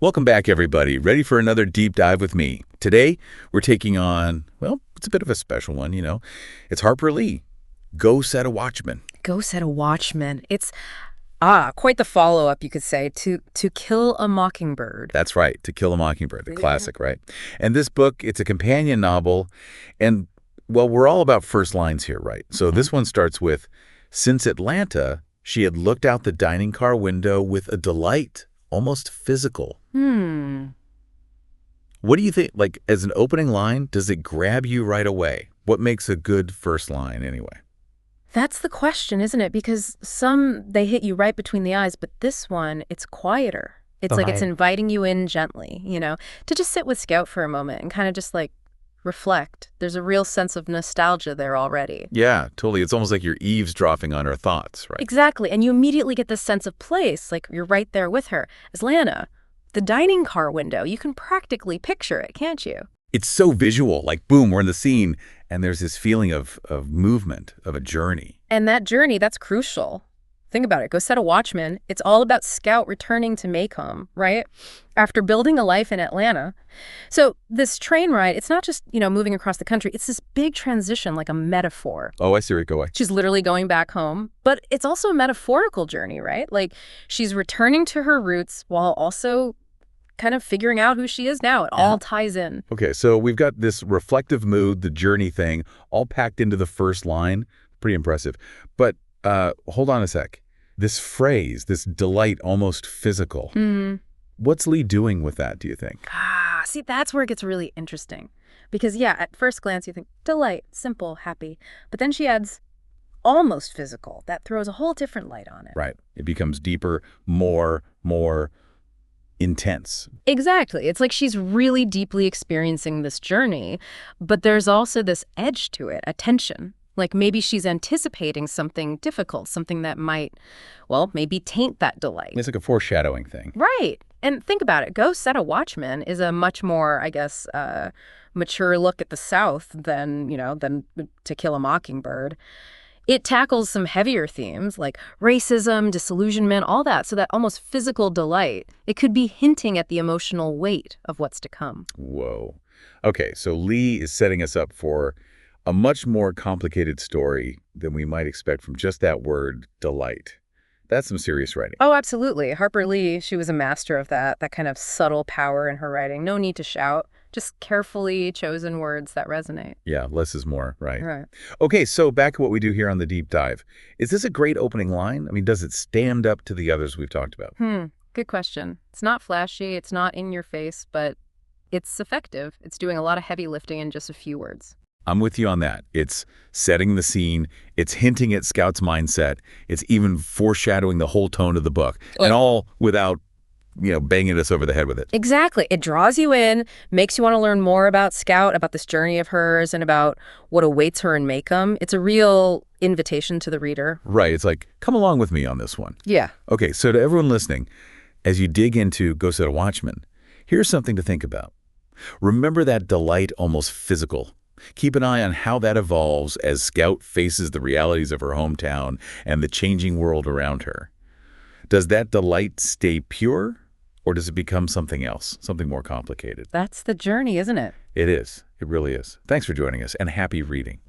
Welcome back, everybody. Ready for another deep dive with me. Today, we're taking on, well, it's a bit of a special one, you know. It's Harper Lee, Go Set a Watchman. Go Set a Watchman. It's quite the follow-up, you could say, to Kill a Mockingbird. That's right, To Kill a Mockingbird, the classic, right? And this book, it's a companion novel, and, well, we're all about first lines here, right? So this one starts with, since Atlanta, she had looked out the dining car window with a delight, almost physical. What do you think, like, as an opening line, does it grab you right away? What makes a good first line, anyway? That's the question, isn't it? Because some, they hit you right between the eyes, but this one, it's quieter. It's like it's inviting you in gently, to just sit with Scout for a moment and kind of just, like, reflect. There's a real sense of nostalgia there already. Yeah, totally. It's almost like you're eavesdropping on her thoughts, right? Exactly. And you immediately get this sense of place, like you're right there with her. As Lana, the dining car window, you can practically picture it, can't you? It's so visual, like, boom, we're in the scene, and there's this feeling of movement, of a journey. And that journey, that's crucial. Think about it. Go Set a Watchman. It's all about Scout returning to Maycomb, right? After building a life in Atlanta. So this train ride, it's not just, moving across the country. It's this big transition, like a metaphor. Oh, I see where you're going. She's literally going back home. But it's also a metaphorical journey, right? Like, she's returning to her roots while also kind of figuring out who she is now. It all ties in. Okay, so we've got this reflective mood, the journey thing, all packed into the first line. Pretty impressive. But hold on a sec. This phrase, this delight, almost physical. What's Lee doing with that, do you think? See, that's where it gets really interesting. Because, yeah, at first glance, you think delight, simple, happy. But then she adds almost physical. That throws a whole different light on it. Right. It becomes deeper, more intense. Exactly. It's like she's really deeply experiencing this journey, but there's also this edge to it, a tension. Like maybe she's anticipating something difficult, something that might, well, maybe taint that delight. It's like a foreshadowing thing. Right. And think about it. Go Set a Watchman is a much more, I guess, mature look at the South than To Kill a Mockingbird. It tackles some heavier themes like racism, disillusionment, all that. So that almost physical delight, it could be hinting at the emotional weight of what's to come. Whoa. Okay, so Lee is setting us up for a much more complicated story than we might expect from just that word, delight. That's some serious writing. Oh, absolutely. Harper Lee, she was a master of that kind of subtle power in her writing. No need to shout, just carefully chosen words that resonate. Yeah, less is more, right? Right. Okay, so back to what we do here on the deep dive. Is this a great opening line? I mean, does it stand up to the others we've talked about? Good question. It's not flashy, it's not in your face, but it's effective. It's doing a lot of heavy lifting in just a few words. I'm with you on that. It's setting the scene. It's hinting at Scout's mindset. It's even foreshadowing the whole tone of the book. And all without, banging us over the head with it. Exactly. It draws you in, makes you want to learn more about Scout, about this journey of hers, and about what awaits her in Maycomb. It's a real invitation to the reader. Right. It's like, come along with me on this one. Yeah. Okay, so to everyone listening, as you dig into Go Set a Watchman, here's something to think about. Remember that delight, almost physical. Keep an eye on how that evolves as Scout faces the realities of her hometown and the changing world around her. Does that delight stay pure, or does it become something else, something more complicated? That's the journey, isn't it? It is. It really is. Thanks for joining us, and happy reading.